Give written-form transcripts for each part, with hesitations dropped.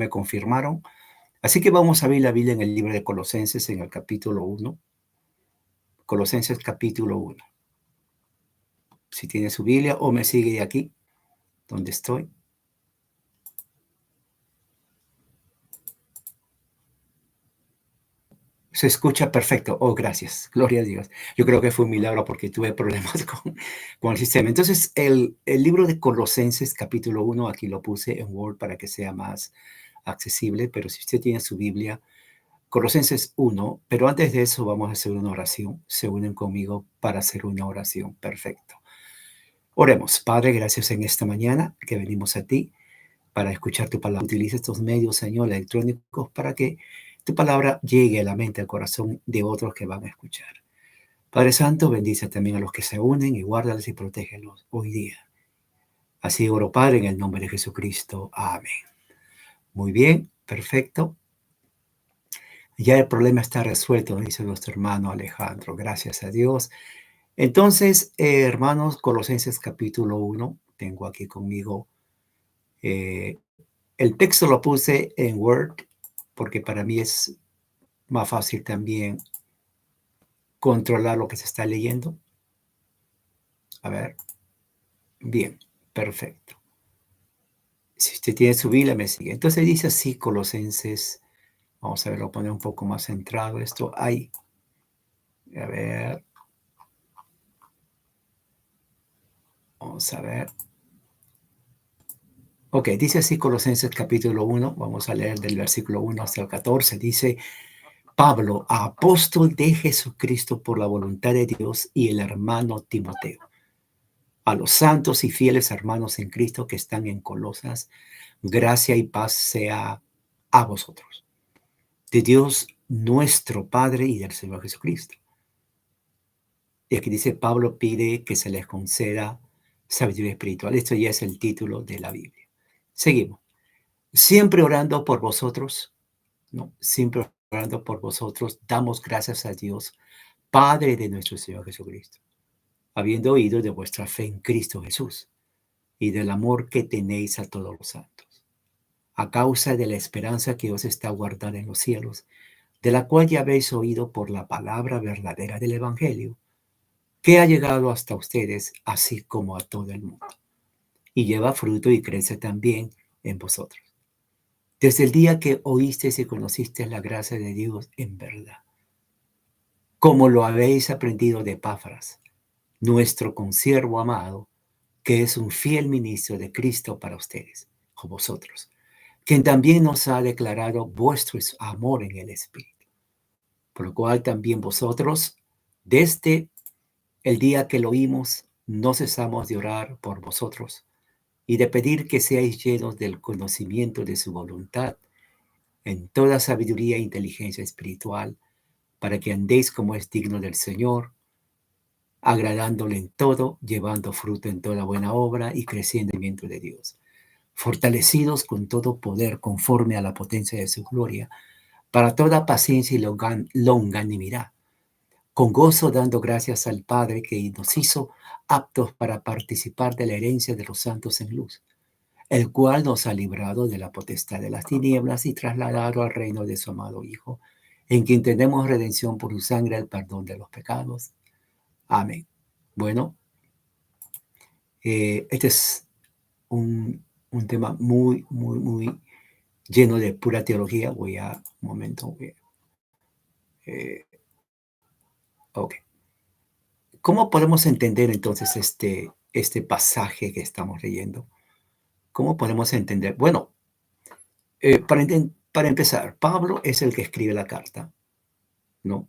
me confirmaron. Así que vamos a ver la Biblia en el libro de Colosenses, en el capítulo 1. Colosenses capítulo 1. Si tiene su Biblia o me sigue de aquí, donde estoy. Se escucha perfecto. Oh, gracias. Gloria a Dios. Yo creo que fue un milagro porque tuve problemas con el sistema. Entonces, el libro de Colosenses capítulo 1, aquí lo puse en Word para que sea más accesible, pero si usted tiene su Biblia, Colosenses 1, pero antes de eso vamos a hacer una oración. Se unen conmigo para hacer una oración. Perfecto. Oremos. Padre, gracias en esta mañana que venimos a ti para escuchar tu palabra. Utiliza estos medios, Señor, electrónicos para que tu palabra llegue a la mente, al corazón de otros que van a escuchar. Padre Santo, bendice también a los que se unen y guárdalos y protégelos hoy día. Así oro, Padre, en el nombre de Jesucristo. Amén. Muy bien, perfecto. Ya el problema está resuelto, dice nuestro hermano Alejandro. Gracias a Dios. Entonces, hermanos, Colosenses capítulo 1, tengo aquí conmigo el texto lo puse en Word porque para mí es más fácil también controlar lo que se está leyendo. A ver. Bien, perfecto. Si usted tiene su Biblia, me sigue. Entonces dice así Colosenses. Vamos a ver, lo voy a poner un poco más centrado. Esto ahí. A ver. Vamos a ver. Ok, dice así Colosenses capítulo 1. Vamos a leer del versículo 1 hasta el 14. Dice: Pablo, apóstol de Jesucristo por la voluntad de Dios, y el hermano Timoteo. A los santos y fieles hermanos en Cristo que están en Colosas, gracia y paz sea a vosotros, de Dios nuestro Padre y del Señor Jesucristo. Y aquí dice, Pablo pide que se les conceda sabiduría espiritual. Esto ya es el título de la Biblia. Seguimos. Siempre orando por vosotros, ¿no? Siempre orando por vosotros, damos gracias a Dios, Padre de nuestro Señor Jesucristo, habiendo oído de vuestra fe en Cristo Jesús y del amor que tenéis a todos los santos, a causa de la esperanza que os está guardada en los cielos, de la cual ya habéis oído por la palabra verdadera del Evangelio, que ha llegado hasta ustedes, así como a todo el mundo, y lleva fruto y crece también en vosotros, desde el día que oísteis y conocisteis la gracia de Dios en verdad, como lo habéis aprendido de Epafras, nuestro consiervo amado, que es un fiel ministro de Cristo para ustedes, o vosotros, quien también nos ha declarado vuestro amor en el Espíritu, por lo cual también vosotros, desde el día que lo oímos, no cesamos de orar por vosotros y de pedir que seáis llenos del conocimiento de su voluntad, en toda sabiduría e inteligencia espiritual, para que andéis como es digno del Señor, agradándole en todo, llevando fruto en toda buena obra y creciendo en el conocimiento de Dios, fortalecidos con todo poder conforme a la potencia de su gloria, para toda paciencia y longanimidad, con gozo dando gracias al Padre que nos hizo aptos para participar de la herencia de los santos en luz, el cual nos ha librado de la potestad de las tinieblas y trasladado al reino de su amado Hijo, en quien tenemos redención por su sangre, el perdón de los pecados. Amén. Bueno, este es un tema muy, muy, muy lleno de pura teología. Voy a, un momento, ok. ¿Cómo podemos entender entonces este pasaje que estamos leyendo? ¿Cómo podemos entender? Bueno, para empezar, Pablo es el que escribe la carta, ¿no?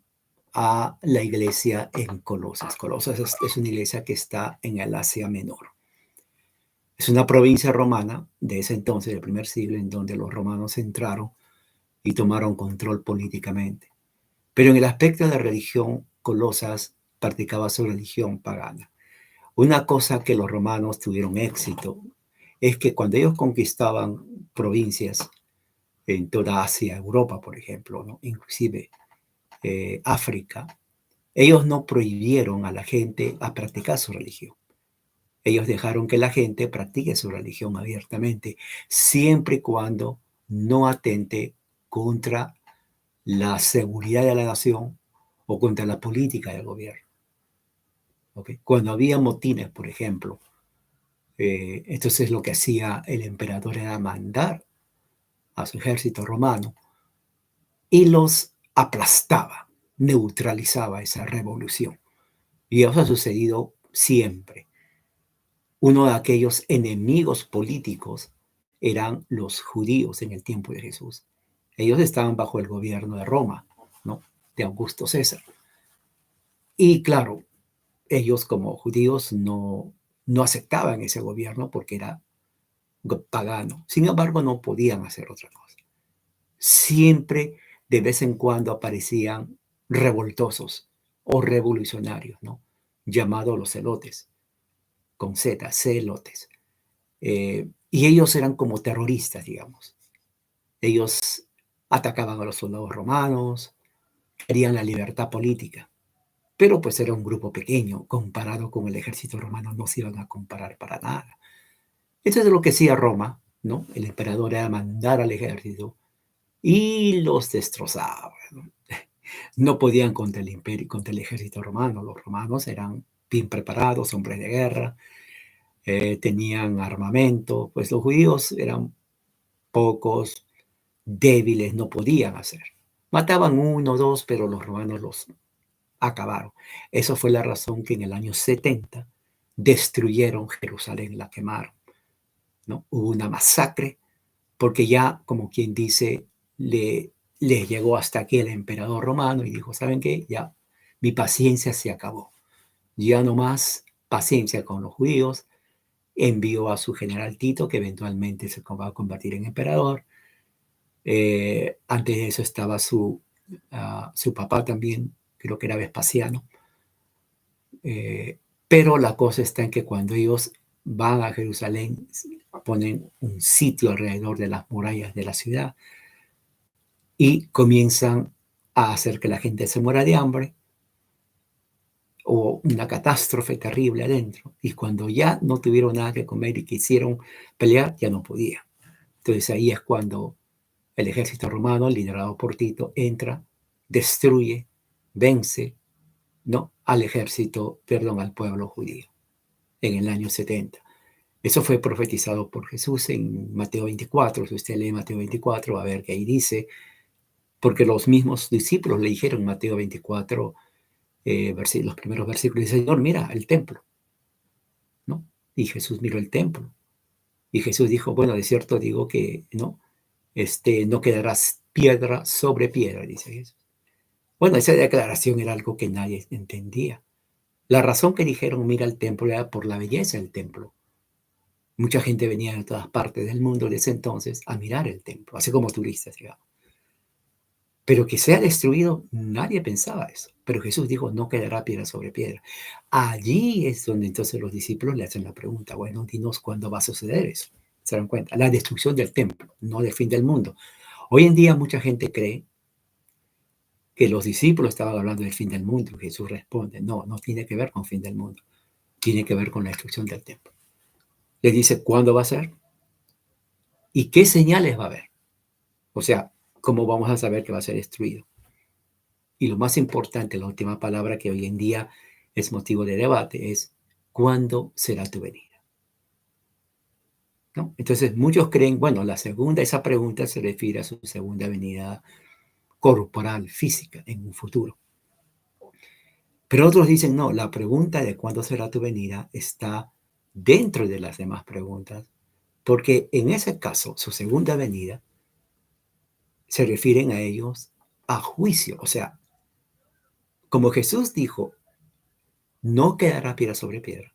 A la iglesia en Colosas. Colosas es una iglesia que está en el Asia Menor. Es una provincia romana de ese entonces, del primer siglo, en donde los romanos entraron y tomaron control políticamente. Pero en el aspecto de religión, Colosas practicaba su religión pagana. Una cosa que los romanos tuvieron éxito es que cuando ellos conquistaban provincias en toda Asia, Europa, por ejemplo, ¿no? Inclusive África, ellos no prohibieron a la gente a practicar su religión. Ellos dejaron que la gente practique su religión abiertamente, siempre y cuando no atente contra la seguridad de la nación o contra la política del gobierno. ¿Okay? Cuando había motines, por ejemplo, entonces lo que hacía el emperador era mandar a su ejército romano y los aplastaba, neutralizaba esa revolución. Y eso ha sucedido siempre. Uno de aquellos enemigos políticos eran los judíos en el tiempo de Jesús. Ellos estaban bajo el gobierno de Roma, ¿no? De Augusto César. Y claro, ellos como judíos no aceptaban ese gobierno porque era pagano. Sin embargo, no podían hacer otra cosa. Siempre, de vez en cuando, aparecían revoltosos o revolucionarios, ¿no? Llamados los celotes, con Z, celotes. Y ellos eran como terroristas, digamos. Ellos atacaban a los soldados romanos, querían la libertad política, pero pues era un grupo pequeño, comparado con el ejército romano, no se iban a comparar para nada. Entonces lo que hacía Roma, ¿no? El emperador era mandar al ejército y los destrozaba, ¿no? No podían contra el imperio, contra el ejército romano. Los romanos eran bien preparados, hombres de guerra, tenían armamento, pues los judíos eran pocos, débiles, no podían hacer. Mataban uno o dos, pero los romanos los acabaron. Eso fue la razón que en el año 70 destruyeron Jerusalén, la quemaron, ¿no? Hubo una masacre porque ya, como quien dice, le llegó hasta aquí el emperador romano y dijo, ¿saben qué? Ya, mi paciencia se acabó. Ya no más paciencia con los judíos. Envió a su general Tito, que eventualmente se va a convertir en emperador. Antes de eso estaba su papá también, creo que era Vespasiano. Pero la cosa está en que cuando ellos van a Jerusalén, ponen un sitio alrededor de las murallas de la ciudad y comienzan a hacer que la gente se muera de hambre o una catástrofe terrible adentro. Y cuando ya no tuvieron nada que comer y quisieron pelear, ya no podían. Entonces ahí es cuando el ejército romano, liderado por Tito, entra, destruye, vence, ¿no? Al ejército, perdón, al pueblo judío en el año 70. Eso fue profetizado por Jesús en Mateo 24. Si usted lee Mateo 24, va a ver que ahí dice, porque los mismos discípulos le dijeron en Mateo 24, los primeros versículos, dice, Señor, mira el templo, ¿no? Y Jesús miró el templo. Y Jesús dijo, bueno, de cierto digo que no, no quedará piedra sobre piedra, dice Jesús. Bueno, esa declaración era algo que nadie entendía. La razón que dijeron mira el templo era por la belleza del templo. Mucha gente venía de todas partes del mundo de ese entonces a mirar el templo, así como turistas, digamos. Pero que sea destruido, nadie pensaba eso. Pero Jesús dijo, no quedará piedra sobre piedra. Allí es donde entonces los discípulos le hacen la pregunta, bueno, dinos cuándo va a suceder eso. ¿Se dan cuenta? La destrucción del templo, no del fin del mundo. Hoy en día mucha gente cree que los discípulos estaban hablando del fin del mundo. Y Jesús responde, no, no tiene que ver con fin del mundo. Tiene que ver con la destrucción del templo. Les dice, ¿cuándo va a ser? ¿Y qué señales va a haber? O sea, ¿cómo vamos a saber que va a ser destruido? Y lo más importante, la última palabra que hoy en día es motivo de debate es, ¿cuándo será tu venida? ¿No? Entonces, muchos creen, bueno, esa pregunta se refiere a su segunda venida corporal, física, en un futuro. Pero otros dicen, no, la pregunta de cuándo será tu venida está dentro de las demás preguntas, porque en ese caso, su segunda venida, se refieren a ellos a juicio. O sea, como Jesús dijo, no quedará piedra sobre piedra.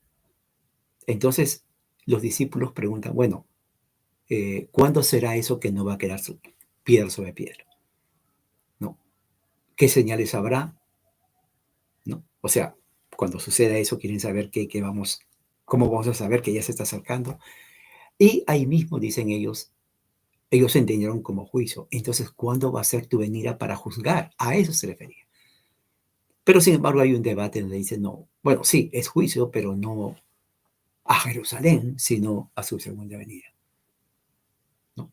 Entonces, los discípulos preguntan, bueno, ¿cuándo será eso que no va a quedar piedra sobre piedra? ¿No? ¿Qué señales habrá? ¿No? O sea, cuando suceda eso, quieren saber cómo vamos a saber que ya se está acercando. Y ahí mismo dicen ellos entendieron como juicio. Entonces, ¿cuándo va a ser tu venida para juzgar? A eso se refería. Pero sin embargo hay un debate donde dice, no, bueno, sí, es juicio, pero no a Jerusalén, sino a su segunda venida, ¿no?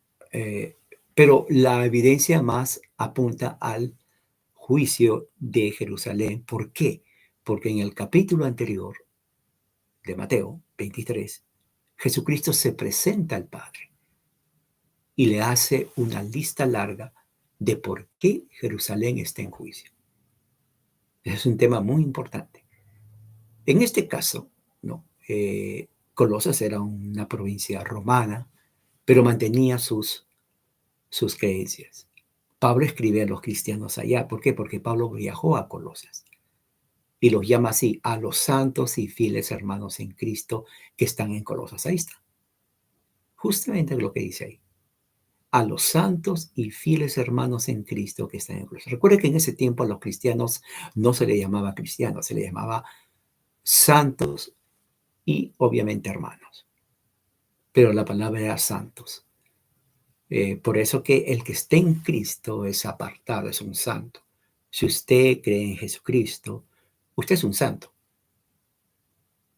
Pero la evidencia más apunta al juicio de Jerusalén. ¿Por qué? Porque en el capítulo anterior de Mateo 23, Jesucristo se presenta al Padre y le hace una lista larga de por qué Jerusalén está en juicio. Ese es un tema muy importante. En este caso, ¿no? Colosas era una provincia romana, pero mantenía sus creencias. Pablo escribe a los cristianos allá. ¿Por qué? Porque Pablo viajó a Colosas y los llama así, a los santos y fieles hermanos en Cristo que están en Colosas. Ahí está. Justamente lo que dice ahí. A los santos y fieles hermanos en Cristo que están en Colosas. Recuerde que en ese tiempo a los cristianos no se les llamaba cristianos, se les llamaba santos y obviamente hermanos. Pero la palabra era santos. Por eso que el que esté en Cristo es apartado, es un santo. Si usted cree en Jesucristo, usted es un santo,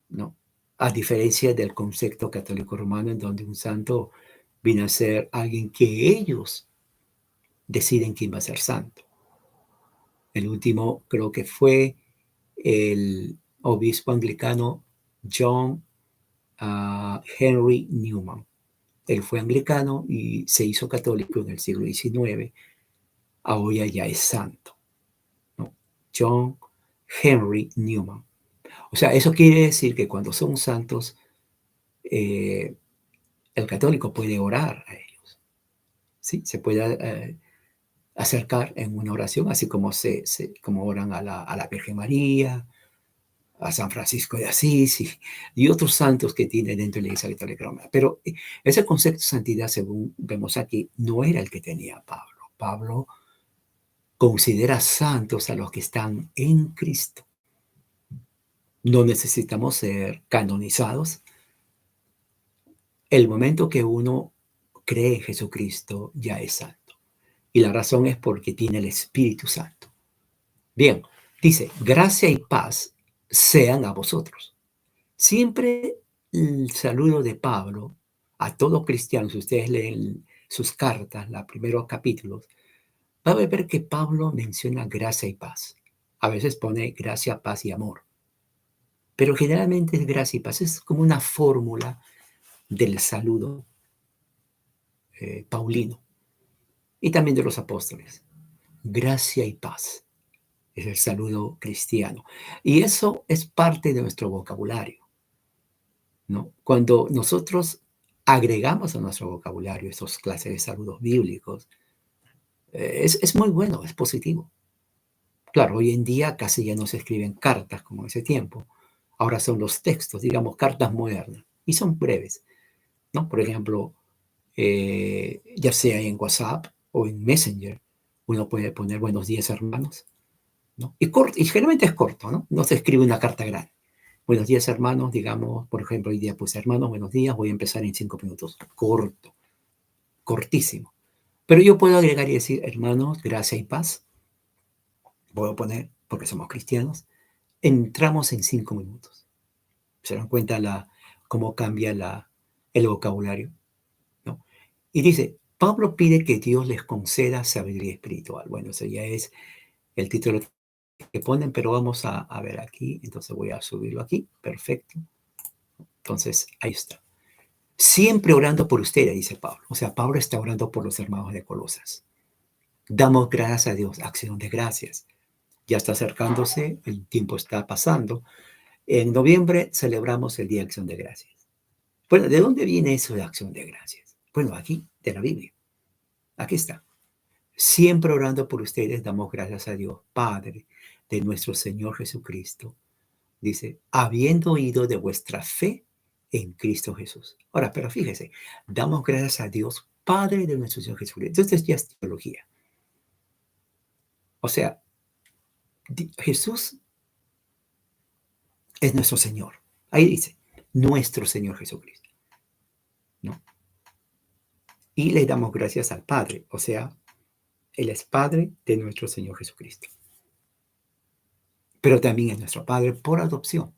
¿no? A diferencia del concepto católico romano, en donde un santo viene a ser alguien que ellos deciden quién va a ser santo. El último creo que fue el obispo anglicano John Henry Newman. Él fue anglicano y se hizo católico en el siglo XIX. Ahora ya es santo, ¿no? John Henry Newman. O sea, eso quiere decir que cuando son santos, eh, el católico puede orar a ellos, ¿sí? Se puede acercar en una oración, así como, como oran a la Virgen María, a San Francisco de Asís y otros santos que tiene dentro de la Iglesia Católica Romana. Pero ese concepto de santidad, según vemos aquí, no era el que tenía Pablo. Pablo considera santos a los que están en Cristo. No necesitamos ser canonizados. El momento que uno cree en Jesucristo ya es santo. Y la razón es porque tiene el Espíritu Santo. Bien, dice, gracia y paz sean a vosotros. Siempre el saludo de Pablo a todo cristiano, si ustedes leen sus cartas, los primeros capítulos, va a ver que Pablo menciona gracia y paz. A veces pone gracia, paz y amor. Pero generalmente es gracia y paz. Es como una fórmula del saludo paulino y también de los apóstoles. Gracia y paz es el saludo cristiano. Y eso es parte de nuestro vocabulario, ¿no? Cuando nosotros agregamos a nuestro vocabulario esas clases de saludos bíblicos, es muy bueno, es positivo. Claro, hoy en día casi ya no se escriben cartas como en ese tiempo. Ahora son los textos, digamos, cartas modernas. Y son breves, ¿no? Por ejemplo, ya sea en WhatsApp o en Messenger, uno puede poner buenos días, hermanos, ¿no? Y generalmente es corto, ¿no? No se escribe una carta grande. Buenos días, hermanos, digamos, por ejemplo, hoy día pues, hermanos, buenos días, voy a empezar en 5 minutos. Corto, cortísimo. Pero yo puedo agregar y decir, hermanos, gracia y paz. Puedo poner, porque somos cristianos, entramos en 5 minutos. ¿Se dan cuenta cómo cambia el vocabulario? ¿No? Y dice, Pablo pide que Dios les conceda sabiduría espiritual. Bueno, eso ya es el título que ponen, pero vamos a ver aquí. Entonces voy a subirlo aquí. Perfecto. Entonces, ahí está. Siempre orando por ustedes, dice Pablo. O sea, Pablo está orando por los hermanos de Colosas. Damos gracias a Dios, acción de gracias. Ya está acercándose, el tiempo está pasando. En noviembre celebramos el Día de Acción de Gracias. Bueno, ¿de dónde viene eso de acción de gracias? Bueno, aquí, de la Biblia. Aquí está. Siempre orando por ustedes, damos gracias a Dios, Padre de nuestro Señor Jesucristo. Dice, habiendo oído de vuestra fe en Cristo Jesús. Ahora, pero fíjese, damos gracias a Dios, Padre de nuestro Señor Jesucristo. Entonces ya es teología. O sea, Jesús es nuestro Señor. Ahí dice, nuestro Señor Jesucristo, ¿no? Y le damos gracias al Padre, o sea, Él es Padre de nuestro Señor Jesucristo. Pero también es nuestro Padre por adopción.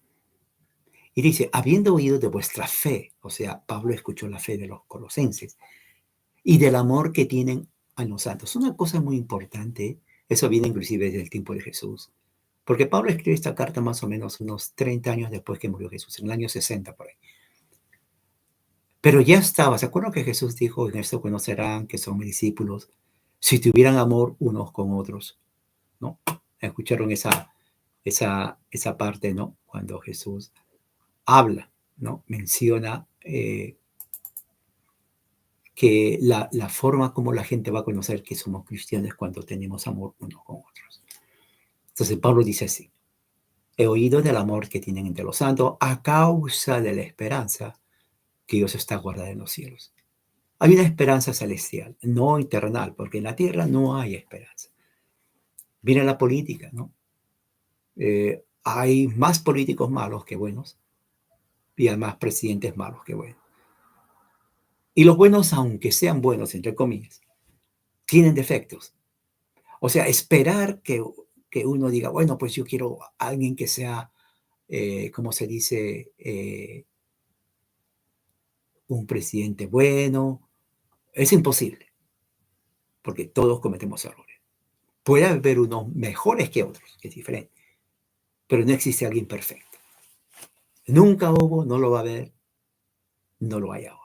Y dice, habiendo oído de vuestra fe, o sea, Pablo escuchó la fe de los colosenses, y del amor que tienen a los santos. Una cosa muy importante, eso viene inclusive desde el tiempo de Jesús, porque Pablo escribe esta carta más o menos unos 30 años después que murió Jesús, en el año 60 por ahí. Pero ya estaba, ¿se acuerdan que Jesús dijo, en esto conocerán que son mis discípulos, si tuvieran amor unos con otros, ¿no? Escucharon esa parte, ¿no? Cuando Jesús habla, ¿no? Menciona que la forma como la gente va a conocer que somos cristianos es cuando tenemos amor unos con otros. Entonces Pablo dice así, he oído del amor que tienen entre los santos a causa de la esperanza que Dios está guardada en los cielos. Hay una esperanza celestial, no terrenal, porque en la tierra no hay esperanza. Viene la política, ¿no? Hay más políticos malos que buenos y hay más presidentes malos que buenos. Y los buenos, aunque sean buenos, entre comillas, tienen defectos. O sea, esperar que uno diga, bueno, pues yo quiero a alguien que sea, ¿cómo se dice? Un presidente bueno, es imposible, porque todos cometemos errores. Puede haber unos mejores que otros, que es diferente, pero no existe alguien perfecto. Nunca hubo, no lo va a haber, no lo hay ahora.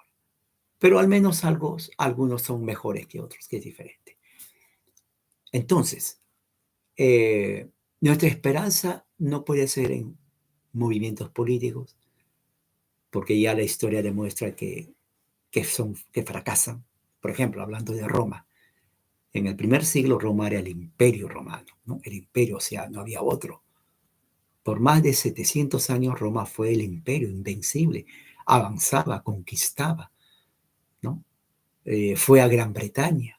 Pero al menos algunos son mejores que otros, que es diferente. Entonces, nuestra esperanza no puede ser en movimientos políticos, porque ya la historia demuestra que fracasan. Por ejemplo, hablando de Roma, en el primer siglo Roma era el imperio romano, ¿no? El imperio, o sea, no había otro. Por más de 700 años Roma fue el imperio invencible, avanzaba, conquistaba, ¿no? Fue a Gran Bretaña,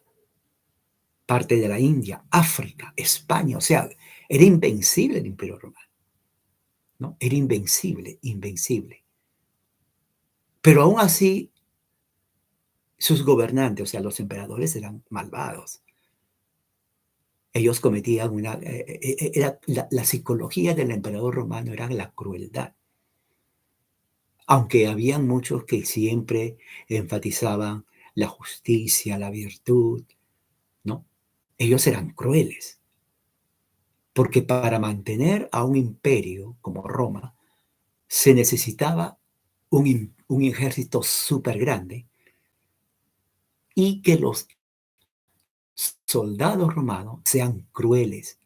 parte de la India, África, España, o sea, era invencible el imperio romano, ¿no? Era invencible, invencible. Pero aún así, sus gobernantes, o sea, los emperadores eran malvados. Ellos cometían era la psicología del emperador romano era la crueldad. Aunque habían muchos que siempre enfatizaban la justicia, la virtud, ¿no? Ellos eran crueles, porque para mantener a un imperio como Roma se necesitaba un ejército súper grande y que los soldados romanos sean crueles.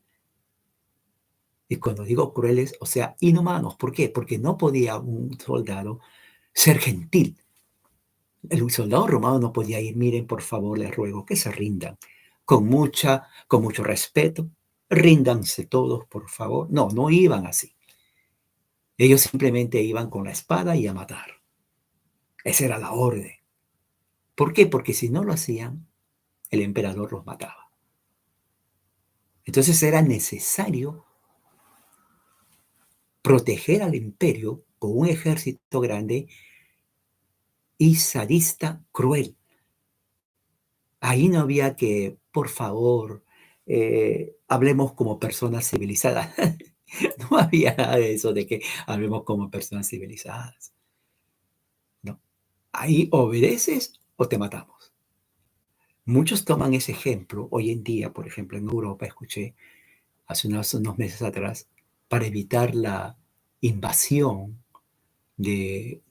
Y cuando digo crueles, o sea, inhumanos. ¿Por qué? Porque no podía un soldado ser gentil. El soldado romano no podía ir, miren, por favor, les ruego que se rindan. Con mucho respeto, ríndanse todos, por favor. No, no iban así. Ellos simplemente iban con la espada y a matar. Esa era la orden. ¿Por qué? Porque si no lo hacían, el emperador los mataba. Entonces era necesario proteger al imperio con un ejército grande y sadista cruel. Ahí no había que, por favor, hablemos como personas civilizadas. No había nada de eso de que hablemos como personas civilizadas. No. Ahí obedeces o te matamos. Muchos toman ese ejemplo hoy en día, por ejemplo, en Europa, escuché hace unos meses atrás, para evitar la invasión de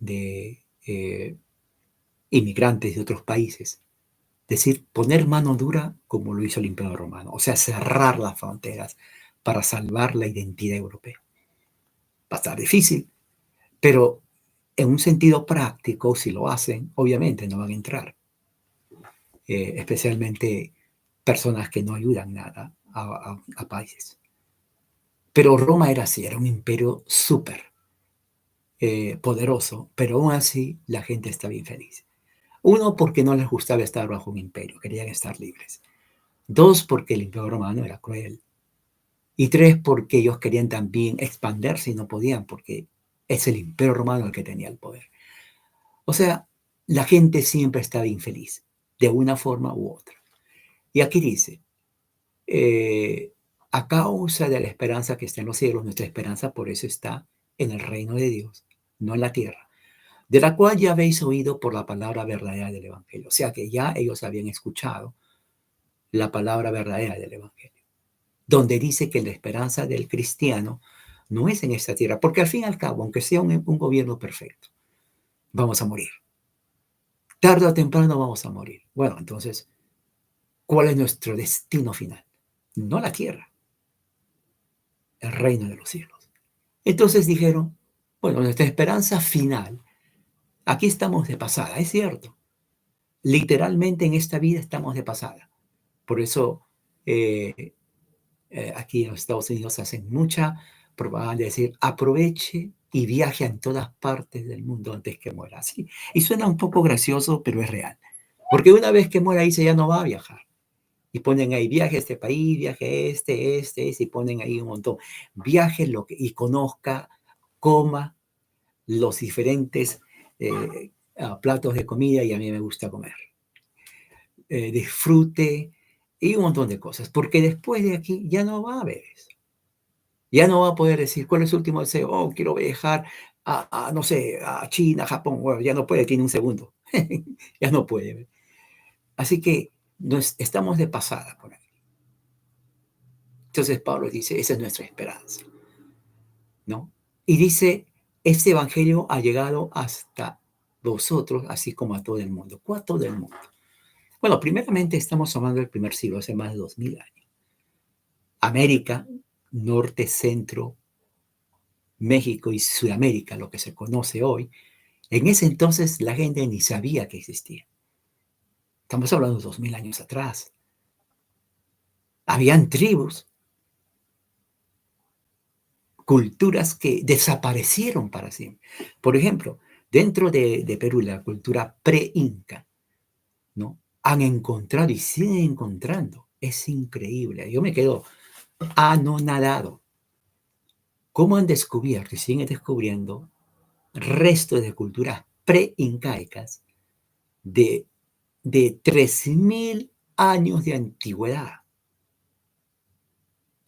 inmigrantes de otros países. Es decir, poner mano dura como lo hizo el Imperio Romano, o sea, cerrar las fronteras para salvar la identidad europea. Va a estar difícil, pero en un sentido práctico, si lo hacen, obviamente no van a entrar, especialmente personas que no ayudan nada a países. Pero Roma era así, era un imperio súper poderoso, pero aún así la gente estaba infeliz. Uno, porque no les gustaba estar bajo un imperio, querían estar libres. Dos, porque el imperio romano era cruel. Y tres, porque ellos querían también expandirse y no podían, porque es el imperio romano el que tenía el poder. O sea, la gente siempre estaba infeliz, de una forma u otra. Y aquí dice, a causa de la esperanza que está en los cielos, nuestra esperanza por eso está en el reino de Dios, no en la tierra. de la cual ya habéis oído por la palabra verdadera del Evangelio. O sea que ya ellos habían escuchado la palabra verdadera del Evangelio, donde dice que la esperanza del cristiano no es en esta tierra, porque al fin y al cabo, aunque sea un gobierno perfecto, vamos a morir. Tarde o temprano vamos a morir. Bueno, entonces, ¿cuál es nuestro destino final? No la tierra, el reino de los cielos. Entonces dijeron, bueno, nuestra esperanza final, aquí estamos de pasada, es cierto. Literalmente en esta vida estamos de pasada. Por eso eh, aquí en los Estados Unidos hacen mucha propaganda de decir, aproveche y viaje en todas partes del mundo antes que muera. Sí, y suena un poco gracioso, pero es real. Porque una vez que muera, dice, ya no va a viajar. Y ponen ahí, viaje a este país, viaje a y ponen ahí un montón. Viaje y conozca, coma los diferentes platos de comida, y a mí me gusta comer. Disfrute y un montón de cosas, porque después de aquí ya no va a haber eso. Ya no va a poder decir cuál es su último deseo. Oh, quiero viajar no sé, a China, Japón. Bueno, ya no puede, tiene un segundo. Ya no puede. Así que estamos de pasada por ahí. Entonces Pablo dice, esa es nuestra esperanza, ¿no? Y dice, este evangelio ha llegado hasta vosotros, así como a todo el mundo. ¿Cuál todo el mundo? Bueno, primeramente estamos hablando del primer siglo, hace más de 2000 años. América, norte, centro, México y Sudamérica, lo que se conoce hoy, en ese entonces la gente ni sabía que existía. Estamos hablando de 2000 años atrás. Habían tribus, culturas que desaparecieron para siempre. Por ejemplo, dentro de Perú, la cultura pre-inca, ¿no? Han encontrado y siguen encontrando. Es increíble. Yo me quedo anonadado. ¿Cómo han descubierto y siguen descubriendo restos de culturas pre-incaicas de, de 3000 años de antigüedad?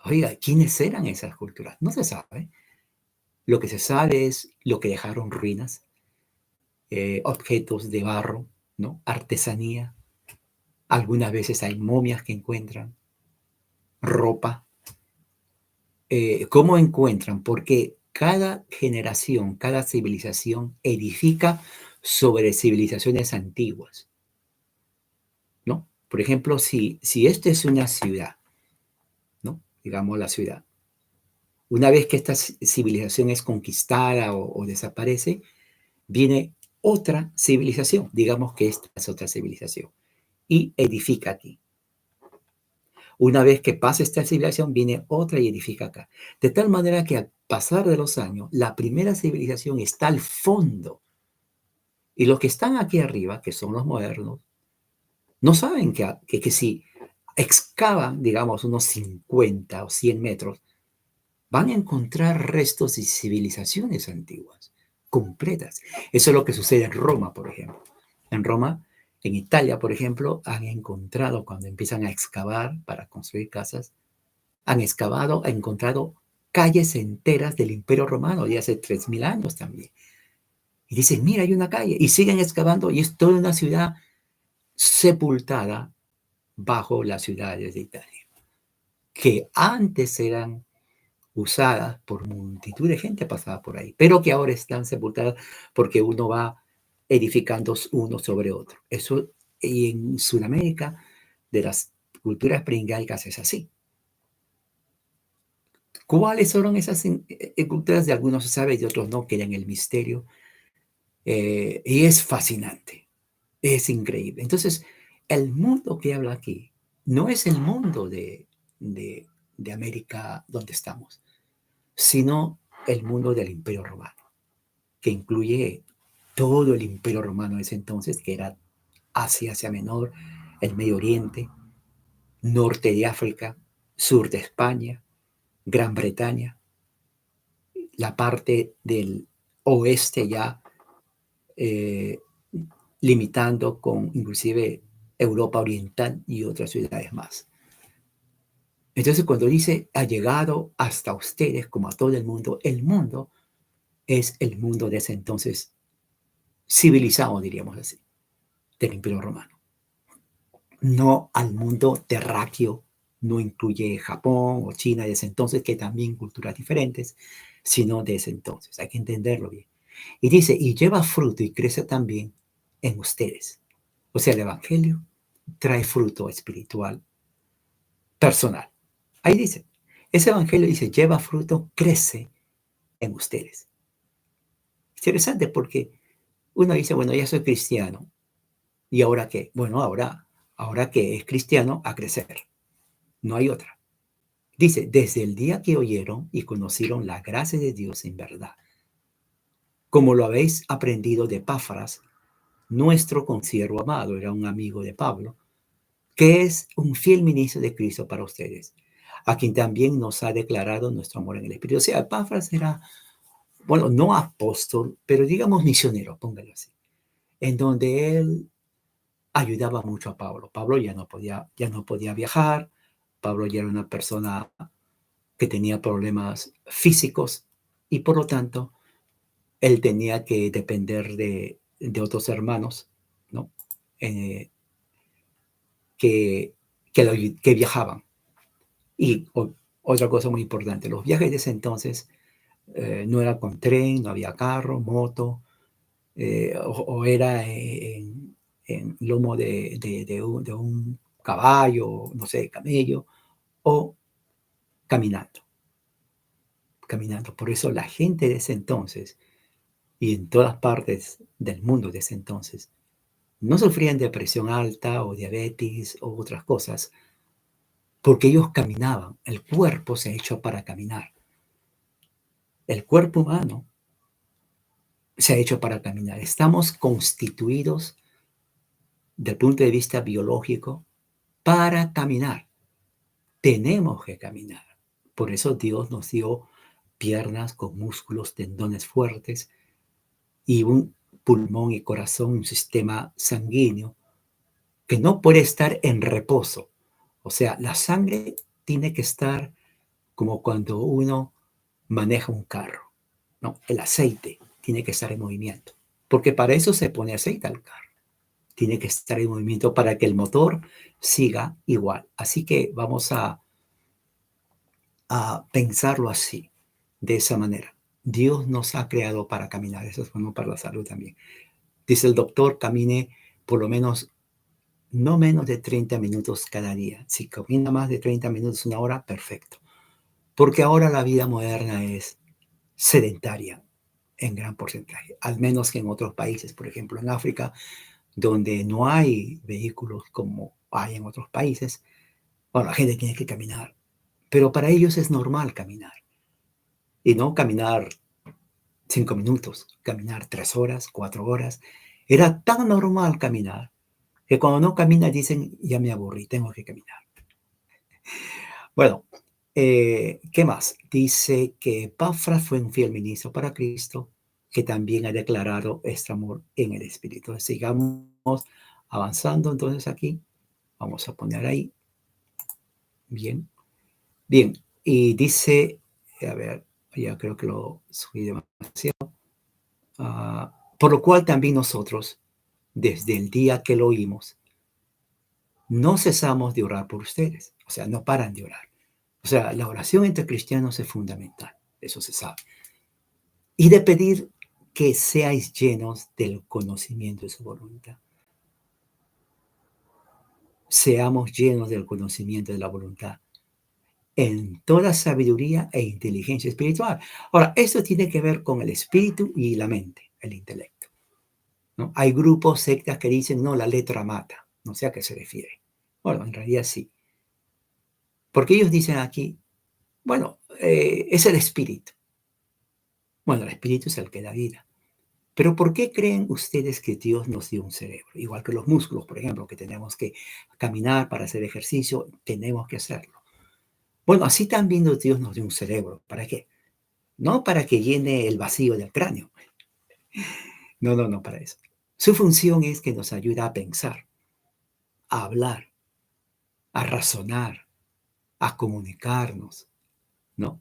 Oiga, ¿quiénes eran esas culturas? No se sabe. Lo que se sabe es lo que dejaron ruinas, objetos de barro, ¿no? Artesanía. Algunas veces hay momias que encuentran, ropa. ¿Cómo encuentran? Porque cada generación, cada civilización edifica sobre civilizaciones antiguas, ¿no? Por ejemplo, si esta es una ciudad, ¿no? Digamos la ciudad. Una vez que esta civilización es conquistada o desaparece, viene otra civilización, digamos que esta es otra civilización, y edifica aquí. Una vez que pasa esta civilización, viene otra y edifica acá. De tal manera que al pasar de los años, la primera civilización está al fondo. Y los que están aquí arriba, que son los modernos, no saben que si excavan, digamos, unos 50 o 100 metros, van a encontrar restos de civilizaciones antiguas, completas. Eso es lo que sucede en Roma, por ejemplo. En Roma, en Italia, por ejemplo, han encontrado, cuando empiezan a excavar para construir casas, han excavado, han encontrado calles enteras del Imperio Romano de hace 3000 años también. Y dicen, mira, hay una calle. Y siguen excavando y es toda una ciudad sepultada bajo las ciudades de Italia, que antes eran usadas por multitud de gente pasada por ahí, pero que ahora están sepultadas porque uno va edificando uno sobre otro. Eso, y en Sudamérica, de las culturas preincaicas es así. ¿Cuáles fueron esas culturas? De algunos se sabe y de otros no, quedan en el misterio. Y es fascinante, es increíble. Entonces, el mundo que habla aquí no es el mundo de, de América donde estamos, sino el mundo del Imperio Romano, que incluye todo el Imperio Romano de ese entonces, que era Asia Menor, el Medio Oriente, norte de África, sur de España, Gran Bretaña, la parte del oeste ya eh, limitando con inclusive Europa Oriental y otras ciudades más. Entonces, cuando dice ha llegado hasta ustedes como a todo el mundo es el mundo de ese entonces civilizado, diríamos así, del Imperio Romano. No al mundo terráqueo, no incluye Japón o China de ese entonces, que también culturas diferentes, sino de ese entonces. Hay que entenderlo bien. Y dice, y lleva fruto y crece también en ustedes. O sea, el Evangelio trae fruto espiritual personal. Ahí dice, ese Evangelio dice, lleva fruto, crece en ustedes. Interesante porque uno dice, bueno, ya soy cristiano. ¿Y ahora qué? Bueno, ahora que es cristiano, a crecer. No hay otra. Dice, desde el día que oyeron y conocieron la gracia de Dios en verdad, como lo habéis aprendido de Epafras, nuestro consiervo amado, era un amigo de Pablo, que es un fiel ministro de Cristo para ustedes, a quien también nos ha declarado nuestro amor en el Espíritu. O sea, Epafras era, bueno, no apóstol, pero digamos misionero, póngalo así, en donde él ayudaba mucho a Pablo. Pablo ya no podía viajar, Pablo ya era una persona que tenía problemas físicos y por lo tanto él tenía que depender de otros hermanos, ¿no? Eh, que, que viajaban. Y otra cosa muy importante, los viajes de ese entonces no era con tren, no había carro, moto, o era en lomo de un caballo, no sé, camello, o caminando, caminando. Por eso la gente de ese entonces y en todas partes del mundo de ese entonces no sufrían de presión alta o diabetes o otras cosas, porque ellos caminaban. El cuerpo se ha hecho para caminar. El cuerpo humano se ha hecho para caminar. Estamos constituidos del punto de vista biológico para caminar. Tenemos que caminar. Por eso Dios nos dio piernas con músculos, tendones fuertes y un pulmón y corazón, un sistema sanguíneo que no puede estar en reposo. O sea, la sangre tiene que estar como cuando uno maneja un carro, ¿no? El aceite tiene que estar en movimiento, porque para eso se pone aceite al carro. Tiene que estar en movimiento para que el motor siga igual. Así que vamos a pensarlo así, de esa manera. Dios nos ha creado para caminar, eso es bueno para la salud también. Dice el doctor, camine por lo menos, no menos de 30 minutos cada día. Si camina más de 30 minutos, una hora, perfecto. Porque ahora la vida moderna es sedentaria en gran porcentaje, al menos que en otros países, por ejemplo en África, donde no hay vehículos como hay en otros países. Bueno, la gente tiene que caminar, pero para ellos es normal caminar y no caminar 5 minutos, caminar 3 horas, 4 horas. Era tan normal caminar que cuando no camina dicen, ya me aburrí, tengo que caminar. Bueno, ¿qué más? Dice que Epafras fue un fiel ministro para Cristo, que también ha declarado este amor en el Espíritu. Sigamos avanzando entonces aquí. Vamos a poner ahí. Bien, bien. Y dice, a ver, ya creo que lo subí demasiado. Por lo cual también nosotros, desde el día que lo oímos, no cesamos de orar por ustedes. O sea, no paran de orar. O sea, la oración entre cristianos es fundamental, eso se sabe. Y de pedir que seáis llenos del conocimiento de su voluntad. Seamos llenos del conocimiento de la voluntad en toda sabiduría e inteligencia espiritual. Ahora, esto tiene que ver con el espíritu y la mente, el intelecto, ¿no? Hay grupos, sectas que dicen, no, la letra mata. No sé a qué se refiere. Bueno, en realidad sí. Porque ellos dicen aquí, bueno, es el espíritu. Bueno, el espíritu es el que da vida. Pero ¿por qué creen ustedes que Dios nos dio un cerebro? Igual que los músculos, por ejemplo, que tenemos que caminar para hacer ejercicio, tenemos que hacerlo. Bueno, así también Dios nos dio un cerebro. ¿Para qué? No para que llene el vacío del cráneo. No, no, no para eso. Su función es que nos ayuda a pensar, a hablar, a razonar, a comunicarnos, ¿no?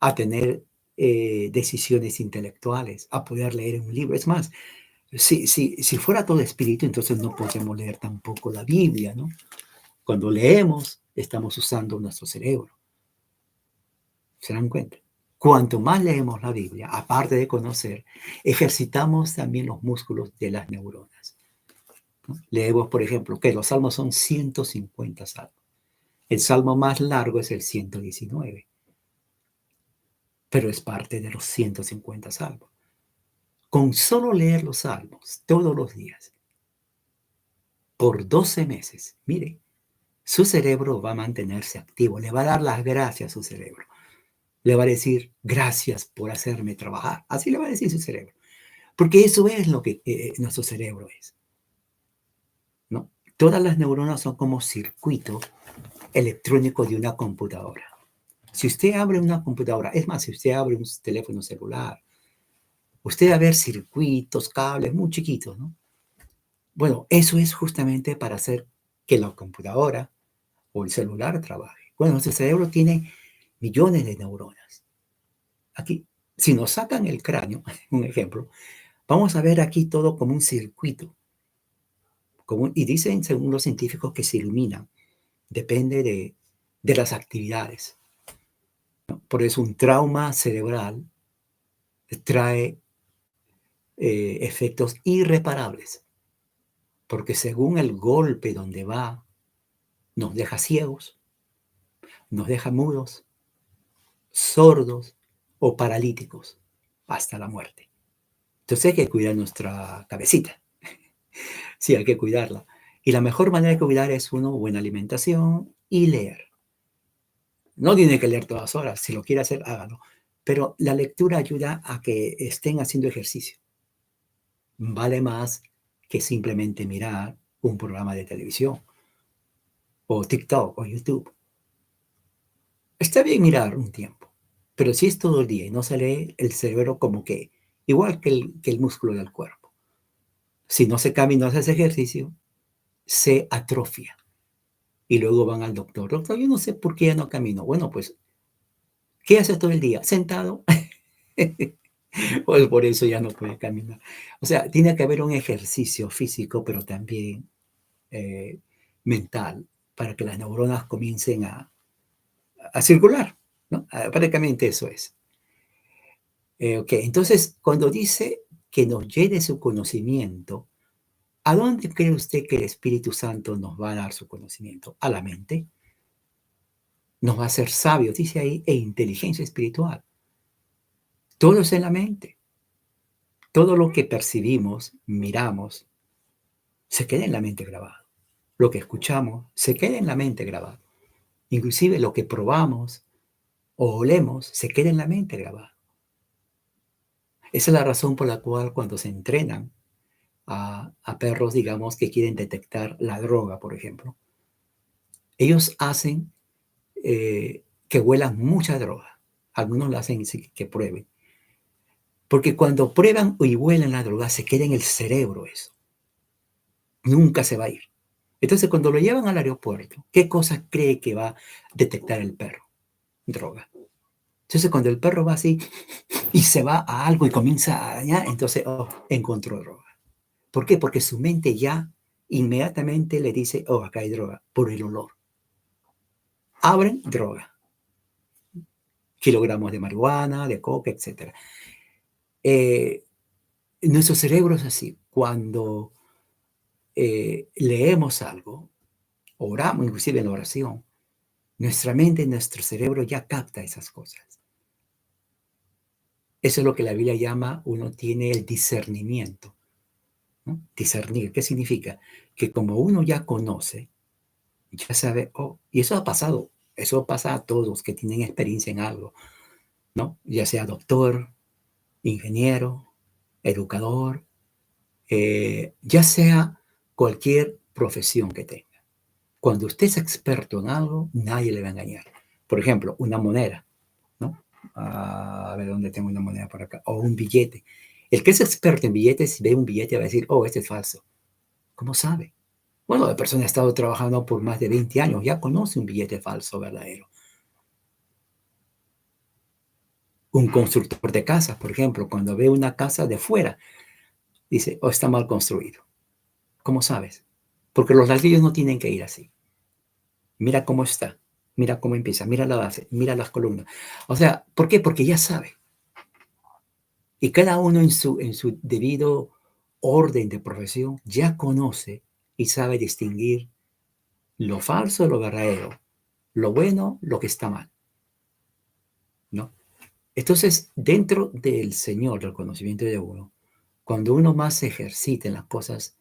A tener decisiones intelectuales, a poder leer un libro. Es más, Si fuera todo espíritu, entonces no podemos leer tampoco la Biblia, ¿no? Cuando leemos, estamos usando nuestro cerebro. ¿Se dan cuenta? Cuanto más leemos la Biblia, aparte de conocer, ejercitamos también los músculos de las neuronas, ¿no? Leemos, por ejemplo, que los salmos son 150 salmos. El salmo más largo es el 119, pero es parte de los 150 salmos. Con solo leer los salmos todos los días, por 12 meses, mire, su cerebro va a mantenerse activo, le va a dar las gracias a su cerebro. Le va a decir, gracias por hacerme trabajar. Así le va a decir su cerebro. Porque eso es lo que nuestro cerebro es, ¿no? Todas las neuronas son como circuito electrónico de una computadora. Si usted abre una computadora, es más, si usted abre un teléfono celular, usted va a ver circuitos, cables muy chiquitos, ¿no? Bueno, eso es justamente para hacer que la computadora o el celular trabaje. Bueno, nuestro cerebro tiene millones de neuronas. Aquí, si nos sacan el cráneo, un ejemplo, vamos a ver aquí todo como un circuito. Y dicen, según los científicos, que se iluminan. Depende de las actividades, ¿no? Por eso un trauma cerebral trae efectos irreparables, porque según el golpe donde va, nos deja ciegos, nos deja mudos, sordos o paralíticos hasta la muerte. Entonces hay que cuidar nuestra cabecita. Sí, hay que cuidarla. Y la mejor manera de cuidar es, uno, buena alimentación y leer. No tiene que leer todas horas, si lo quiere hacer, hágalo. Pero la lectura ayuda a que estén haciendo ejercicio. Vale más que simplemente mirar un programa de televisión o TikTok o YouTube. Está bien mirar un tiempo, pero si es todo el día y no se lee, el cerebro como que, igual que el músculo del cuerpo, si no se cambia y no se hace ejercicio, se atrofia. Y luego van al doctor. Doctor, yo no sé por qué ya no camino. Bueno, pues, ¿qué hace todo el día? Sentado. Pues por eso ya no puede caminar. O sea, tiene que haber un ejercicio físico, pero también eh, mental, para que las neuronas comiencen a circular, ¿no? Prácticamente eso es. Ok, entonces, cuando dice que nos llene su conocimiento, ¿a dónde cree usted que el Espíritu Santo nos va a dar su conocimiento? A la mente. Nos va a hacer sabios, dice ahí, e inteligencia espiritual. Todo es en la mente. Todo lo que percibimos, miramos, se queda en la mente grabado. Lo que escuchamos se queda en la mente grabado. Inclusive lo que probamos o olemos se queda en la mente grabado. Esa es la razón por la cual cuando se entrenan a perros, digamos, que quieren detectar la droga, por ejemplo, ellos hacen que huelan mucha droga. Algunos lo hacen que prueben. Porque cuando prueban y huelen la droga, se queda en el cerebro eso. Nunca se va a ir. Entonces, cuando lo llevan al aeropuerto, ¿qué cosa cree que va a detectar el perro? Droga. Entonces, cuando el perro va así y se va a algo y comienza a dañar, entonces, oh, encontró droga. ¿Por qué? Porque su mente ya inmediatamente le dice, oh, acá hay droga, por el olor. Abren droga. Kilogramos de marihuana, de coca, etc. Nuestro cerebro es así. Cuando leemos algo, oramos, inclusive en la oración, nuestra mente, nuestro cerebro ya capta esas cosas. Eso es lo que la Biblia llama, uno tiene el discernimiento, ¿no? Discernir, ¿qué significa? Que como uno ya conoce, ya sabe, oh, y eso ha pasado, eso pasa a todos que tienen experiencia en algo, ¿no? Ya sea doctor, ingeniero, educador, ya sea cualquier profesión que tenga. Cuando usted es experto en algo, nadie le va a engañar. Por ejemplo, una moneda, ¿no? A ver dónde tengo una moneda por acá. O un billete. El que es experto en billetes, si ve un billete, va a decir, oh, este es falso. ¿Cómo sabe? Bueno, la persona ha estado trabajando por más de 20 años, ya conoce un billete falso verdadero. Un constructor de casas, por ejemplo, cuando ve una casa de fuera, Dice, o está mal construido. ¿Cómo sabes? Porque los ladrillos no tienen que ir así. Mira cómo está, mira cómo empieza, mira la base, mira las columnas. O sea, ¿por qué? Porque ya sabe. Y cada uno en su debido orden de profesión ya conoce y sabe distinguir lo falso de lo verdadero, lo bueno, lo que está mal, ¿no? Entonces, dentro del Señor, del conocimiento de uno, cuando uno más se ejercita en las cosas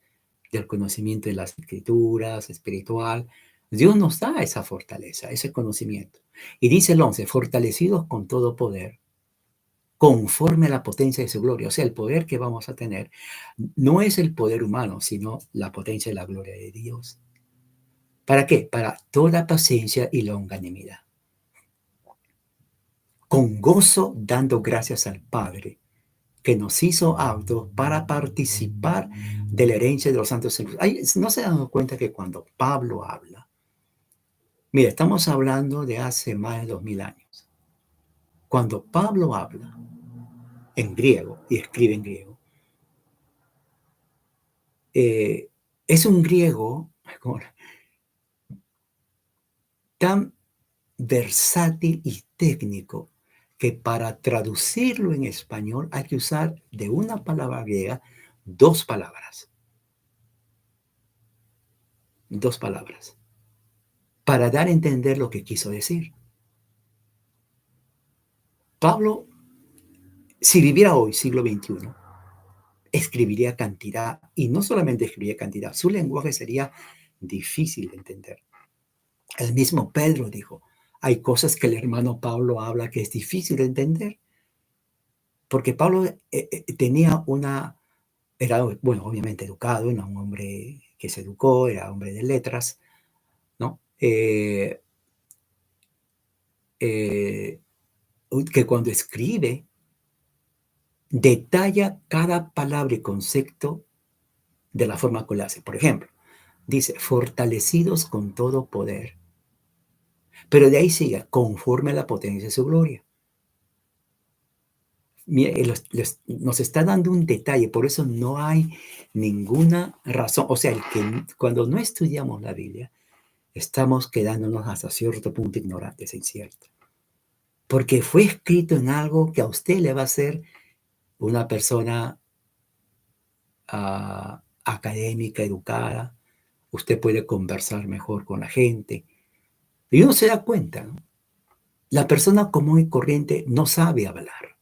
del conocimiento de las escrituras, espiritual, Dios nos da esa fortaleza, ese conocimiento. Y dice el 11, fortalecidos con todo poder, conforme a la potencia de su gloria. O sea, el poder que vamos a tener no es el poder humano, sino la potencia de la gloria de Dios. ¿Para qué? Para toda paciencia y longanimidad. Con gozo dando gracias al Padre, que nos hizo aptos para participar de la herencia de los santos en luz. ¿No se han dado cuenta que cuando Pablo habla, mira, estamos hablando de hace más de 2000 años. Cuando Pablo habla en griego y escribe en griego, eh, es un griego tan versátil y técnico que para traducirlo en español hay que usar de una palabra griega dos palabras, para dar a entender lo que quiso decir. Pablo, si viviera hoy, siglo XXI, escribiría cantidad, y no solamente escribiría cantidad, su lenguaje sería difícil de entender. El mismo Pedro dijo, hay cosas que el hermano Pablo habla que es difícil de entender, porque Pablo tenía era, bueno, obviamente educado, era un hombre que se educó, era hombre de letras, ¿no? Que cuando escribe, detalla cada palabra y concepto de la forma que lo hace. Por ejemplo, dice, fortalecidos con todo poder. Pero de ahí sigue, conforme a la potencia de su gloria. Mire, nos está dando un detalle, por eso no hay ninguna razón. O sea, cuando no estudiamos la Biblia, estamos quedándonos hasta cierto punto ignorantes, es cierto. Porque fue escrito en algo que a usted le va a hacer una persona académica, educada. Usted puede conversar mejor con la gente. Y uno se da cuenta, ¿no? La persona común y corriente no sabe hablar.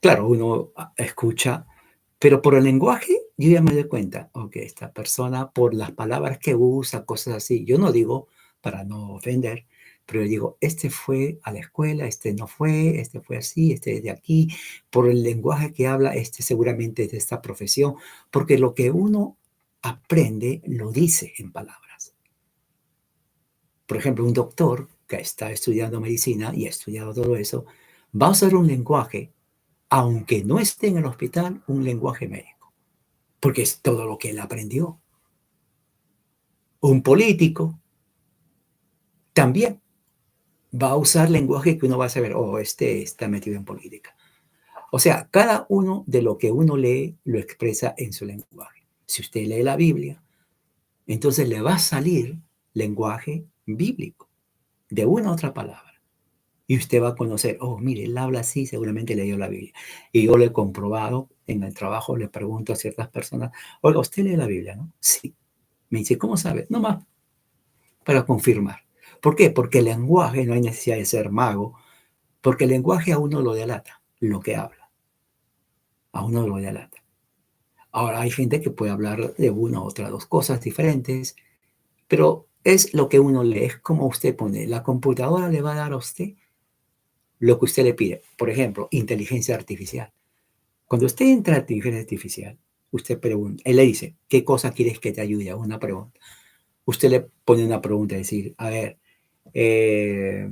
Claro, uno escucha, pero por el lenguaje yo ya me doy cuenta, ok, esta persona por las palabras que usa, cosas así, yo no digo para no ofender, pero yo digo, este fue a la escuela, este no fue, este fue así, este es de aquí, por el lenguaje que habla, este seguramente es de esta profesión, porque lo que uno aprende lo dice en palabras. Por ejemplo, un doctor que está estudiando medicina y ha estudiado todo eso, va a usar un lenguaje, aunque no esté en el hospital, un lenguaje médico, porque es todo lo que él aprendió. Un político también va a usar lenguaje que uno va a saber, oh, este está metido en política. O sea, cada uno de lo que uno lee lo expresa en su lenguaje. Si usted lee la Biblia, entonces le va a salir lenguaje bíblico, de una u otra palabra. Y usted va a conocer, oh, mire, él habla así, seguramente leyó la Biblia. Y yo lo he comprobado en el trabajo, le pregunto a ciertas personas, oiga, ¿usted lee la Biblia, no? Sí. Me dice, ¿cómo sabe? No más, para confirmar. ¿Por qué? Porque el lenguaje no hay necesidad de ser mago, porque el lenguaje a uno lo delata, lo que habla, a uno lo delata. Ahora hay gente que puede hablar de una u otra dos cosas diferentes, pero es lo que uno lee, es como usted pone, la computadora le va a dar a usted lo que usted le pide. Por ejemplo, inteligencia artificial. Cuando usted entra a inteligencia artificial, usted pregunta, él le dice, ¿qué cosa quieres que te ayude a una pregunta? Usted le pone una pregunta, es decir, a ver, eh,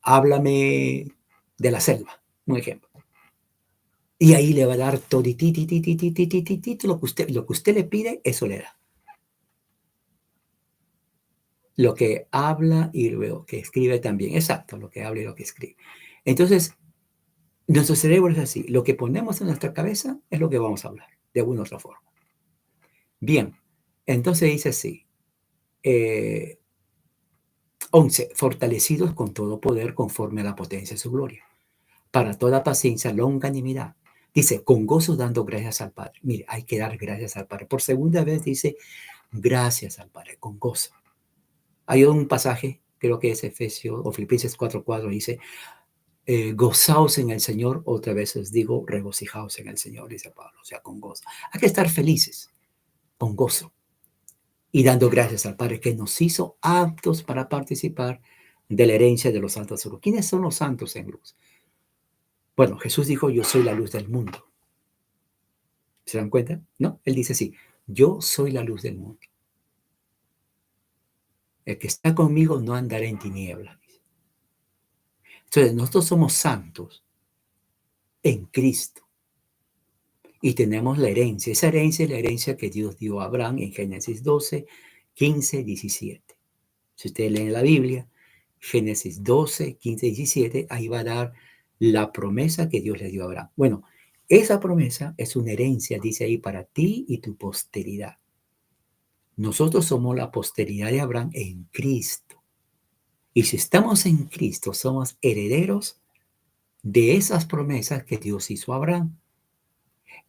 háblame de la selva, un ejemplo. Y ahí le va a dar todo lo que usted le pide, eso le da. Lo que habla y luego que escribe también, exacto, lo que habla y lo que escribe. Entonces, Nuestro cerebro es así. Lo que ponemos en nuestra cabeza es lo que vamos a hablar, de alguna u otra forma. Bien, entonces dice así. eh, 11. Fortalecidos con todo poder conforme a la potencia de su gloria. Para toda paciencia, longanimidad. Dice, con gozo dando gracias al Padre. Mire, hay que dar gracias al Padre. Por segunda vez dice, gracias al Padre, con gozo. Hay un pasaje, creo que es Efesios o Filipenses 4:4, dice, gozaos en el Señor. Otra vez os digo, regocijaos en el Señor, dice Pablo, o sea, con gozo. Hay que estar felices, con gozo, y dando gracias al Padre que nos hizo aptos para participar de la herencia de los santos. ¿Quiénes son los santos en luz? Bueno, Jesús dijo, yo soy la luz del mundo. ¿Se dan cuenta? No, él dice así, yo soy la luz del mundo. El que está conmigo no andará en tinieblas. Entonces, nosotros somos santos en Cristo y tenemos la herencia. Esa herencia es la herencia que Dios dio a Abraham en Génesis 12, 15, 17. Si ustedes leen la Biblia, Génesis 12, 15, 17, ahí va a dar la promesa que Dios le dio a Abraham. Bueno, esa promesa es una herencia, dice ahí, para ti y tu posteridad. Nosotros somos la posteridad de Abraham en Cristo. Y si estamos en Cristo, somos herederos de esas promesas que Dios hizo a Abraham,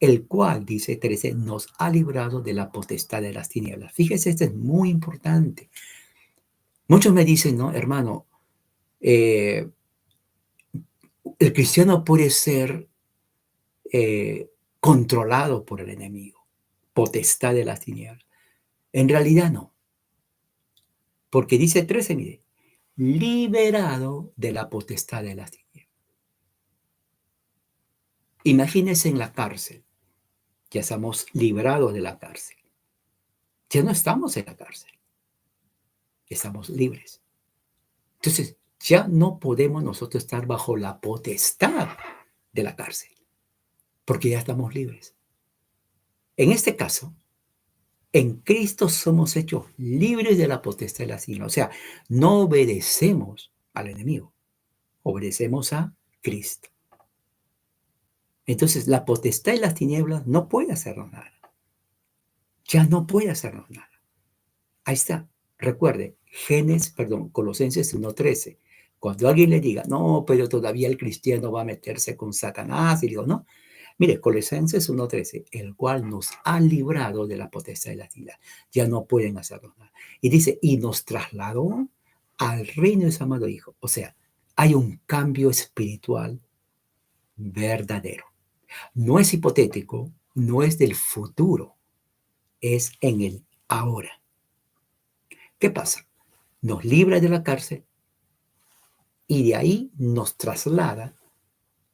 el cual, dice 13, nos ha librado de la potestad de las tinieblas. Fíjese, esto es muy importante. Muchos me dicen, no, hermano, el cristiano puede ser controlado por el enemigo, potestad de las tinieblas. En realidad no, porque dice 13, mire, liberado de la potestad de las tinieblas. Imagínense en la cárcel, ya estamos librados de la cárcel. Ya no estamos en la cárcel, estamos libres. Entonces, ya no podemos nosotros estar bajo la potestad de la cárcel, porque ya estamos libres. En este caso, en Cristo somos hechos libres de la potestad de las tinieblas. O sea, no obedecemos al enemigo, obedecemos a Cristo. Entonces, la potestad de las tinieblas no puede hacernos nada. Ya no puede hacernos nada. Ahí está. Recuerde, Colosenses 1:13. Cuando alguien le diga, no, pero todavía el cristiano va a meterse con Satanás, y digo, no. Mire, Colosenses 1:13, el cual nos ha librado de la potestad de la tinieblas. Ya no pueden hacernos nada. Y dice, y nos trasladó al reino de su amado Hijo. O sea, hay un cambio espiritual verdadero. No es hipotético, no es del futuro, es en el ahora. ¿Qué pasa? Nos libra de la cárcel y de ahí nos traslada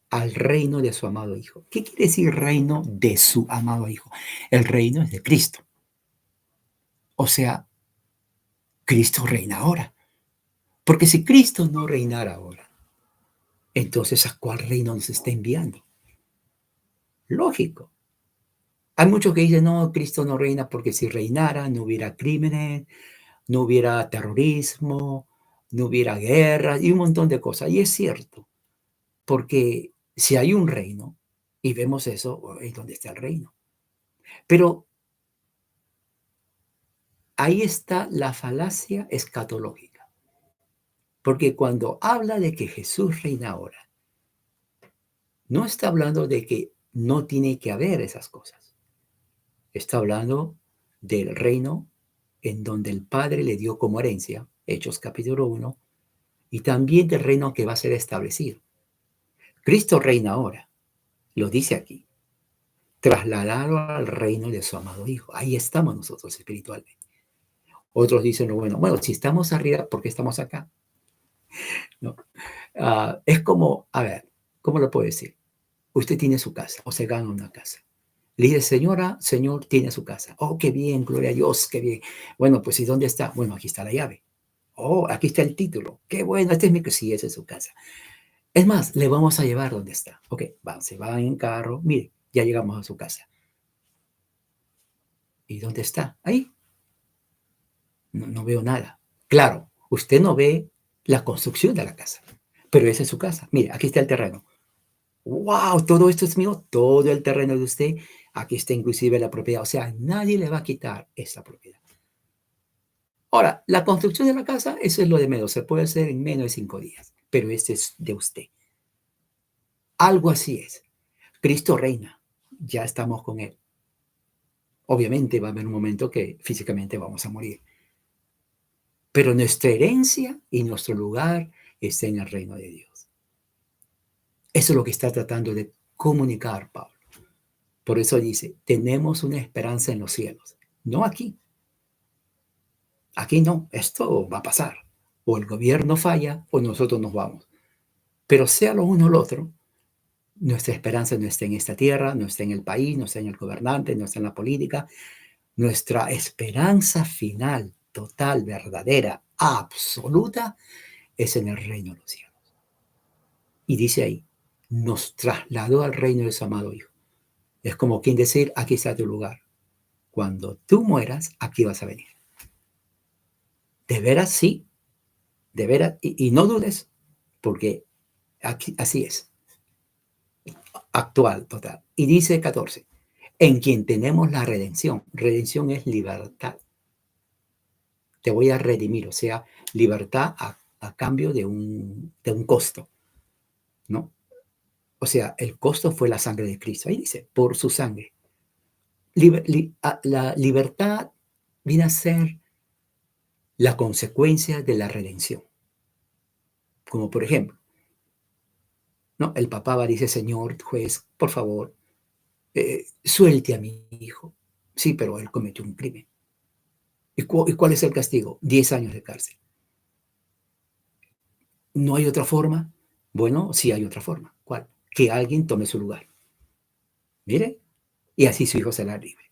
al reino de su amado Hijo. ¿Qué quiere decir reino de su amado Hijo? El reino es de Cristo. O sea, Cristo reina ahora. Porque si Cristo no reinara ahora, entonces ¿a cuál reino nos está enviando? Lógico. Hay muchos que dicen, no, Cristo no reina porque si reinara no hubiera crímenes, no hubiera terrorismo, no hubiera guerra y un montón de cosas. Y es cierto, porque si hay un reino, y vemos eso, es donde está el reino. Pero ahí está la falacia escatológica. Porque cuando habla de que Jesús reina ahora, no está hablando de que no tiene que haber esas cosas. Está hablando del reino en donde el Padre le dio como herencia, Hechos capítulo 1, y también del reino que va a ser establecido. Cristo reina ahora, lo dice aquí, trasladado al reino de su amado Hijo. Ahí estamos nosotros espiritualmente. Otros dicen, bueno, si estamos arriba, ¿por qué estamos acá? ¿No? Es como, a ver, ¿cómo lo puedo decir? Usted tiene su casa o se gana una casa. Le dice, señora, señor, tiene su casa. Oh, qué bien, gloria a Dios, qué bien. Bueno, pues ¿y dónde está? Bueno, aquí está la llave. Oh, aquí está el título. Qué bueno, este es mi casa. Sí, esa es su casa. Es más, le vamos a llevar donde está. Ok, se van en carro. Mire, ya llegamos a su casa. ¿Y dónde está? Ahí. No veo nada. Claro, usted no ve la construcción de la casa, pero esa es su casa. Mire, aquí está el terreno. wow, todo esto es mío, todo el terreno de usted, aquí está inclusive la propiedad, o sea, nadie le va a quitar esa propiedad. Ahora, la construcción de la casa, eso es lo de menos, se puede hacer en menos de 5 días, pero este es de usted. Algo así es. Cristo reina, ya estamos con Él. Obviamente va a haber un momento que físicamente vamos a morir, pero nuestra herencia y nuestro lugar está en el reino de Dios. Eso es lo que está tratando de comunicar Pablo. Por eso dice, tenemos una esperanza en los cielos, no aquí. Aquí no, esto va a pasar. O el gobierno falla o nosotros nos vamos. Pero sea lo uno o lo otro, nuestra esperanza no está en esta tierra, no está en el país, no está en el gobernante, no está en la política. Nuestra esperanza final, total, verdadera, absoluta, es en el reino de los cielos. Y dice ahí, nos trasladó al reino de su amado Hijo. Es como quien decir, aquí está tu lugar. Cuando tú mueras, aquí vas a venir. De veras, sí, de veras, y no dudes, porque aquí, así es, actual, total. Y dice 14, en quien tenemos la redención. Redención es libertad. Te voy a redimir, o sea, libertad a cambio de un costo, ¿no? O sea, el costo fue la sangre de Cristo. Ahí dice, por su sangre. La libertad viene a ser la consecuencia de la redención. Como por ejemplo, ¿no? El papá va y dice, señor juez, por favor, suelte a mi hijo. Sí, pero él cometió un crimen. ¿Y cuál es el castigo? 10 años de cárcel. ¿No hay otra forma? Bueno, sí hay otra forma. ¿Cuál? Que alguien tome su lugar. Mire, y así su hijo será libre.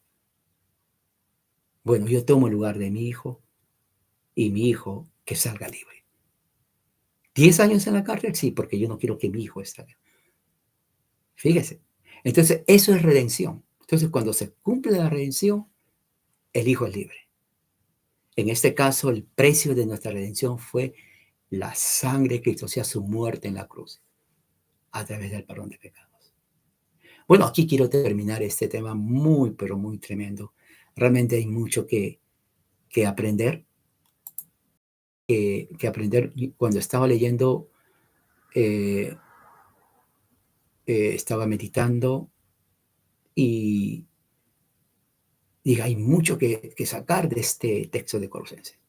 Bueno, yo tomo el lugar de mi hijo y mi hijo que salga libre. 10 años en la cárcel, sí, porque yo no quiero que mi hijo esté. Fíjese. Entonces, eso es redención. Entonces, cuando se cumple la redención, el hijo es libre. En este caso, el precio de nuestra redención fue la sangre de Cristo, o sea, su muerte en la cruz, a través del perdón de pecados. Bueno, aquí quiero terminar este tema muy, pero muy tremendo. Realmente hay mucho que aprender, que aprender. Cuando estaba leyendo, eh, estaba meditando y hay mucho que sacar de este texto de Colosenses,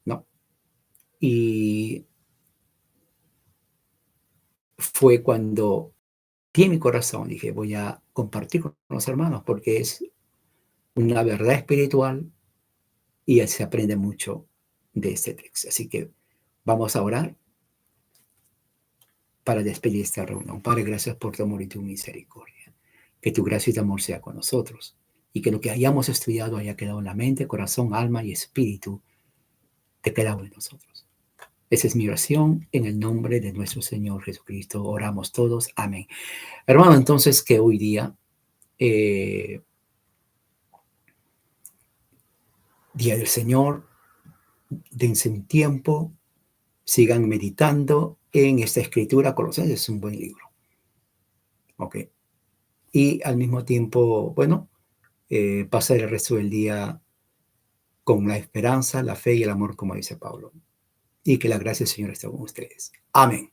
¿no? Y fue cuando di en mi corazón, dije, voy a compartir con los hermanos porque es una verdad espiritual y se aprende mucho de este texto. Así que vamos a orar para despedir esta reunión. Padre, gracias por tu amor y tu misericordia. Que tu gracia y tu amor sea con nosotros y que lo que hayamos estudiado haya quedado en la mente, corazón, alma y espíritu de cada uno de nosotros. Esa es mi oración en el nombre de nuestro Señor Jesucristo. Oramos todos. Amén. Hermano, entonces que hoy día, Día del Señor, dense un tiempo, sigan meditando en esta escritura. Colosenses es un buen libro. ¿Ok? Y al mismo tiempo, bueno, pasar el resto del día con la esperanza, la fe y el amor, como dice Pablo. Y que la gracia del Señor esté con ustedes. Amén.